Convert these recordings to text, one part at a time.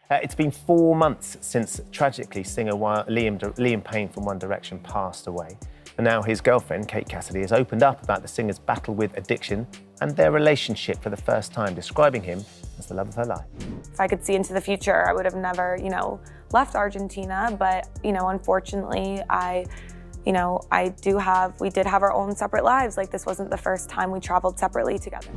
It's been 4 months since, tragically, singer Liam Payne from One Direction passed away. And now his girlfriend, Cassidy, has opened up about the singer's battle with addiction and their relationship for the first time, describing him as the love of her life. If I could see into the future, I would have never, left Argentina, but, unfortunately, we did have our own separate lives. Like, this wasn't the first time we traveled separately together.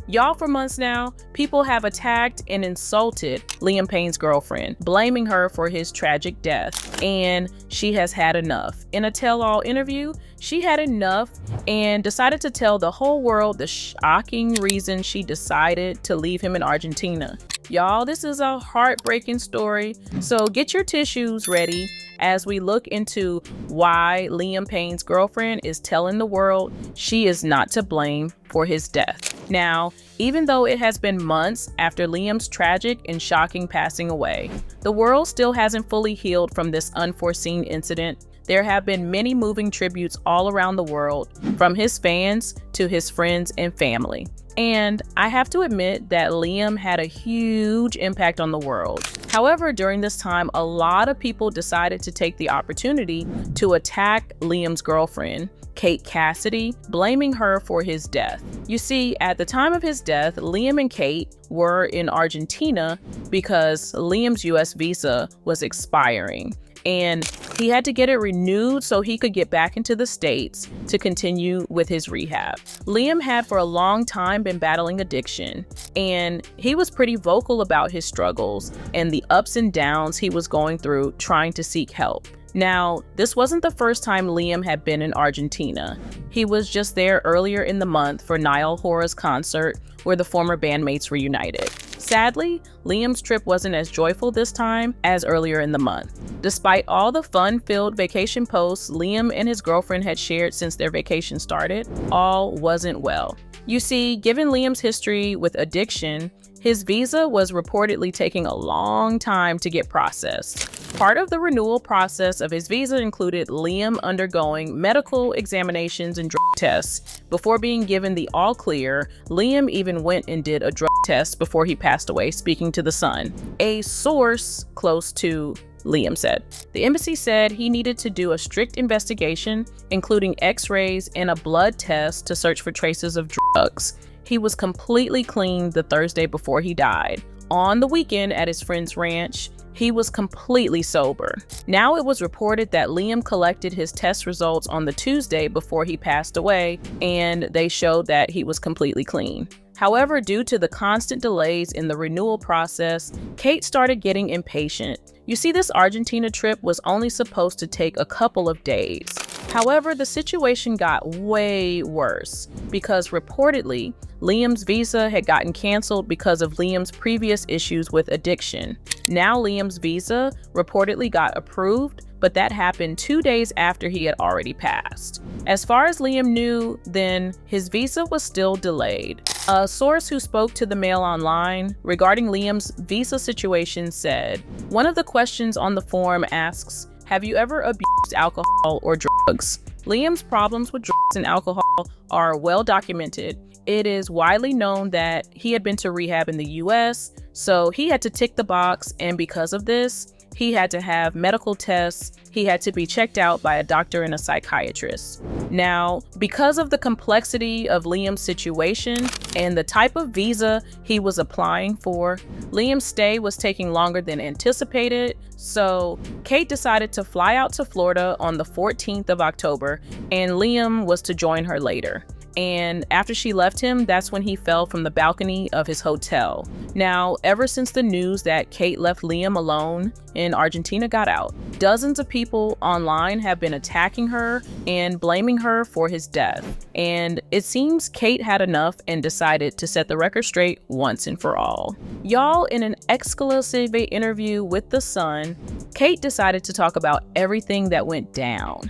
Y'all, for months now, people have attacked and insulted Liam Payne's girlfriend, blaming her for his tragic death, and she has had enough. In a tell-all interview, she had enough and decided to tell the whole world the shocking reason she decided to leave him in Argentina. Y'all, this is a heartbreaking story, so get your tissues ready as we look into why Liam Payne's girlfriend is telling the world she is not to blame for his death. Now, even though it has been months after Liam's tragic and shocking passing away, the world still hasn't fully healed from this unforeseen incident. There have been many moving tributes all around the world, from his fans to his friends and family. And I have to admit that Liam had a huge impact on the world. However, during this time, a lot of people decided to take the opportunity to attack Liam's girlfriend, Cassidy, blaming her for his death. You see, at the time of his death, Liam and Kate were in Argentina because Liam's US visa was expiring, and he had to get it renewed so he could get back into the States to continue with his rehab. Liam had for a long time been battling addiction, and he was pretty vocal about his struggles and the ups and downs he was going through trying to seek help. Now, this wasn't the first time Liam had been in Argentina. He was just there earlier in the month for Niall Horan's concert, where the former bandmates reunited. Sadly, Liam's trip wasn't as joyful this time as earlier in the month. Despite all the fun-filled vacation posts Liam and his girlfriend had shared since their vacation started, all wasn't well. You see, given Liam's history with addiction, his visa was reportedly taking a long time to get processed. Part of the renewal process of his visa included Liam undergoing medical examinations and drug tests. Before being given the all clear, Liam even went and did a drug test before he passed away, speaking to The Sun. A source close to Liam said. The embassy said he needed to do a strict investigation, including x-rays and a blood test to search for traces of drugs. He was completely clean the Thursday before he died. On the weekend at his friend's ranch, he was completely sober. Now it was reported that Liam collected his test results on the Tuesday before he passed away, and they showed that he was completely clean. However, due to the constant delays in the renewal process, Kate started getting impatient. You see, this Argentina trip was only supposed to take a couple of days. However, the situation got way worse because reportedly, Liam's visa had gotten canceled because of Liam's previous issues with addiction. Now Liam's visa reportedly got approved, but that happened 2 days after he had already passed. As far as Liam knew, then his visa was still delayed. A source who spoke to the Mail Online regarding Liam's visa situation said, "One of the questions on the form asks, have you ever abused alcohol or drugs? Liam's problems with drugs and alcohol are well documented. It is widely known that he had been to rehab in the US, so he had to tick the box, and because of this, he had to have medical tests, he had to be checked out by a doctor and a psychiatrist." Now, because of the complexity of Liam's situation and the type of visa he was applying for, Liam's stay was taking longer than anticipated, so Kate decided to fly out to Florida on the 14th of October, and Liam was to join her later. And after she left him, that's when he fell from the balcony of his hotel. Now, ever since the news that Kate left Liam alone in Argentina got out, dozens of people online have been attacking her and blaming her for his death. And it seems Kate had enough and decided to set the record straight once and for all. Y'all, in an exclusive interview with The Sun, Kate decided to talk about everything that went down.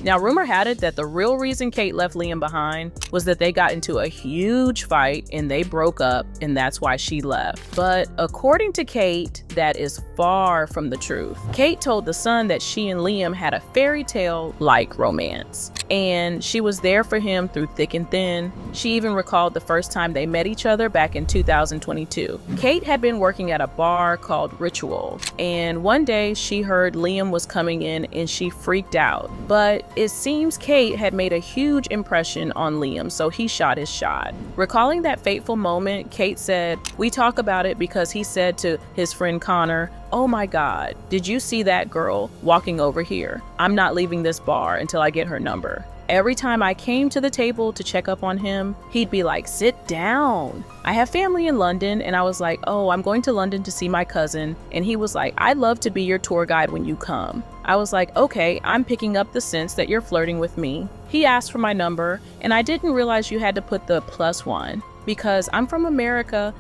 Now, rumor had it that the real reason Kate left Liam behind was that they got into a huge fight and they broke up, and that's why she left. But according to Kate, that is far from the truth. Kate told The Sun that she and Liam had a fairy tale-like romance, and she was there for him through thick and thin. She even recalled the first time they met each other back in 2022. Kate had been working at a bar called Ritual, and one day she heard Liam was coming in and she freaked out. But it seems Kate had made a huge impression on Liam, so he shot his shot. Recalling that fateful moment, Kate said, "We talk about it because he said to his friend Connor, 'Oh my God, did you see that girl walking over here? I'm not leaving this bar until I get her number.' Every time I came to the table to check up on him, he'd be like, 'Sit down. I have family in London.' And I was like, 'Oh, I'm going to London to see my cousin.' And he was like, 'I'd love to be your tour guide when you come.' I was like, 'Okay, I'm picking up the sense that you're flirting with me.' He asked for my number, and I didn't realize you had to put the +1 because I'm from America.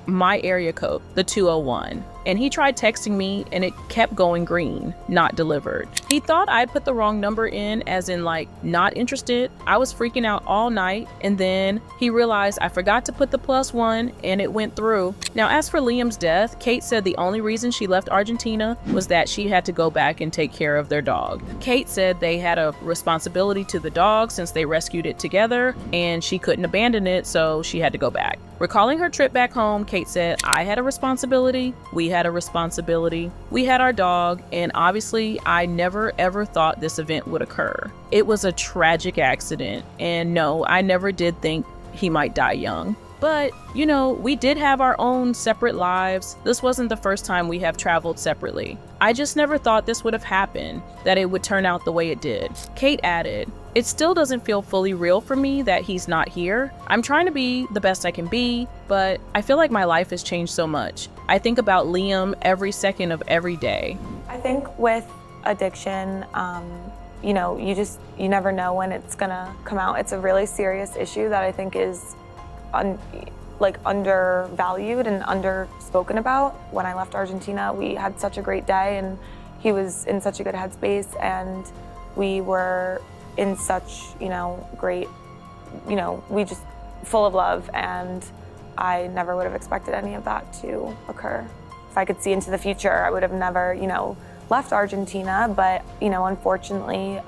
My area code, the 201. And he tried texting me and it kept going green, not delivered. He thought I'd put the wrong number in, as in like not interested. I was freaking out all night, and then he realized I forgot to put the +1 and it went through." Now, as for Liam's death, Kate said the only reason she left Argentina was that she had to go back and take care of their dog. Kate said they had a responsibility to the dog since they rescued it together, and she couldn't abandon it, so she had to go back. Recalling her trip back home, Kate said, "I had a responsibility, we had a responsibility, we had our dog, and obviously I never ever thought this event would occur. It was a tragic accident, and no, I never did think he might die young. But, we did have our own separate lives. This wasn't the first time we have traveled separately. I just never thought this would have happened, that it would turn out the way it did." Kate added, "It still doesn't feel fully real for me that he's not here. I'm trying to be the best I can be, but I feel like my life has changed so much. I think about Liam every second of every day." I think with addiction, you never know when it's gonna come out. It's a really serious issue that I think is undervalued and underspoken about. When I left Argentina, we had such a great day and he was in such a good headspace, and we were in such, great, we just full of love, and I never would have expected any of that to occur. If I could see into the future, I would have never, left Argentina, but, unfortunately,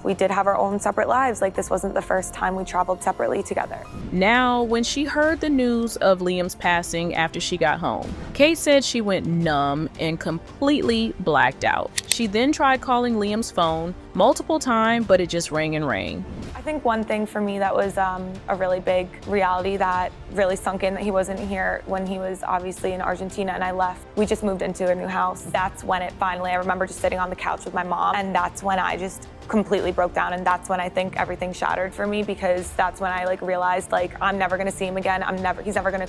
we did have our own separate lives. Like, this wasn't the first time we traveled separately together. Now, when she heard the news of Liam's passing after she got home, Kate said she went numb and completely blacked out. She then tried calling Liam's phone multiple times, but it just rang and rang. I think one thing for me that was a really big reality that really sunk in, that he wasn't here when he was obviously in Argentina and I left. We just moved into a new house. That's when it finally, I remember just sitting on the couch with my mom, and that's when I just completely broke down, and that's when I think everything shattered for me, because that's when I realized I'm never gonna see him again. He's never gonna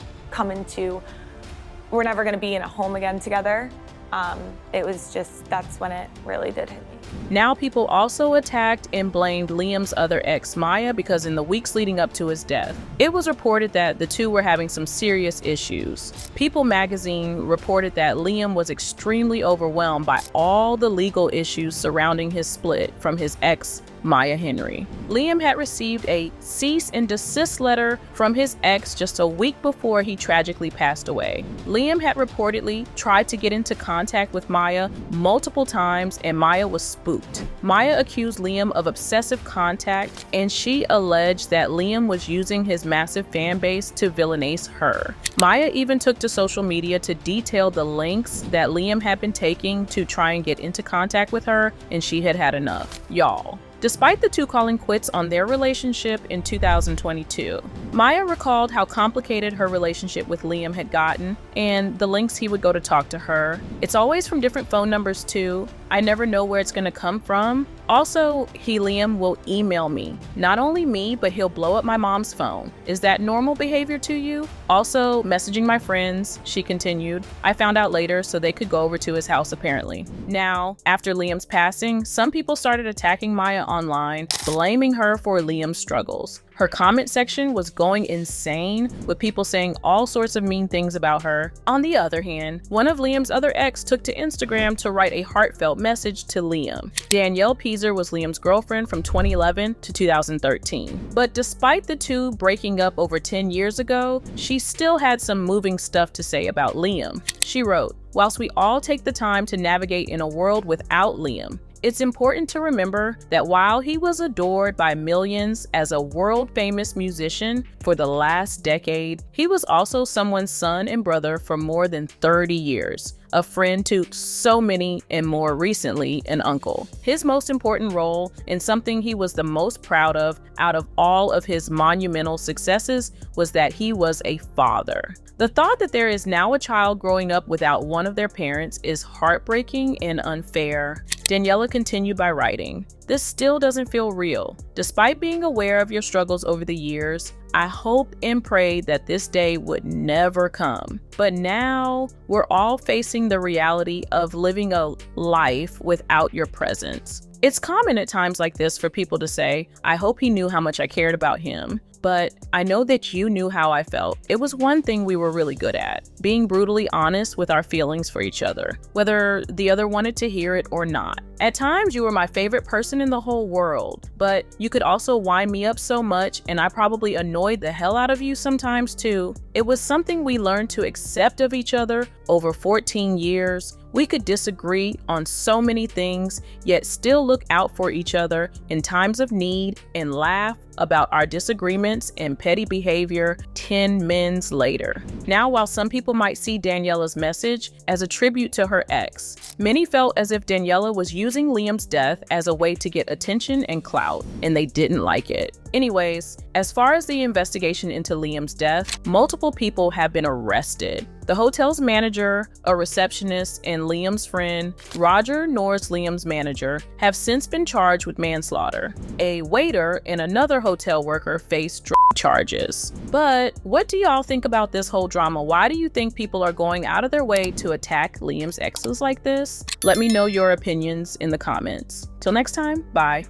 we're never gonna be in a home again together. That's when it really did hit me. Now people also attacked and blamed Liam's other ex, Maya, because in the weeks leading up to his death, it was reported that the two were having some serious issues. People magazine reported that Liam was extremely overwhelmed by all the legal issues surrounding his split from his ex, Maya Henry. Liam had received a cease and desist letter from his ex just a week before he tragically passed away. Liam had reportedly tried to get into contact with Maya multiple times, and Maya was spooked. Maya accused Liam of obsessive contact, and she alleged that Liam was using his massive fan base to villainize her. Maya even took to social media to detail the lengths that Liam had been taking to try and get into contact with her, and she had had enough. Y'all. Despite the two calling quits on their relationship in 2022, Maya recalled how complicated her relationship with Liam had gotten and the lengths he would go to talk to her. "It's always from different phone numbers too. I never know where it's gonna come from. Also, Liam will email me. Not only me, but he'll blow up my mom's phone. Is that normal behavior to you? Also, messaging my friends," she continued. "I found out later, so they could go over to his house apparently." Now, after Liam's passing, some people started attacking Maya online, blaming her for Liam's struggles. Her comment section was going insane, with people saying all sorts of mean things about her. On the other hand, one of Liam's other ex took to Instagram to write a heartfelt message to Liam. Danielle Peaser was Liam's girlfriend from 2011 to 2013. But despite the two breaking up over 10 years ago, she still had some moving stuff to say about Liam. She wrote, "Whilst we all take the time to navigate in a world without Liam, it's important to remember that while he was adored by millions as a world-famous musician for the last decade, he was also someone's son and brother for more than 30 years, a friend to so many, and more recently, an uncle. His most important role, and something he was the most proud of out of all of his monumental successes, was that he was a father." The thought that there is now a child growing up without one of their parents is heartbreaking and unfair. Daniela continued by writing, "This still doesn't feel real. Despite being aware of your struggles over the years, I hope and pray that this day would never come. But now we're all facing the reality of living a life without your presence. It's common at times like this for people to say, 'I hope he knew how much I cared about him.' But I know that you knew how I felt. It was one thing we were really good at, being brutally honest with our feelings for each other, whether the other wanted to hear it or not. At times, you were my favorite person in the whole world, but you could also wind me up so much, and I probably annoyed the hell out of you sometimes too. It was something we learned to accept of each other over 14 years. We could disagree on so many things, yet still look out for each other in times of need and laugh about our disagreements and petty behavior 10 mins later." Now, while some people might see Daniela's message as a tribute to her ex, many felt as if Daniela was using Liam's death as a way to get attention and clout, and they didn't like it. Anyways, as far as the investigation into Liam's death, multiple people have been arrested. The hotel's manager, a receptionist, and Liam's friend, Roger Norris, Liam's manager, have since been charged with manslaughter. A waiter and another hotel worker face charges. But what do y'all think about this whole drama? Why do you think people are going out of their way to attack Liam's exes like this? Let me know your opinions in the comments. Till next time, bye.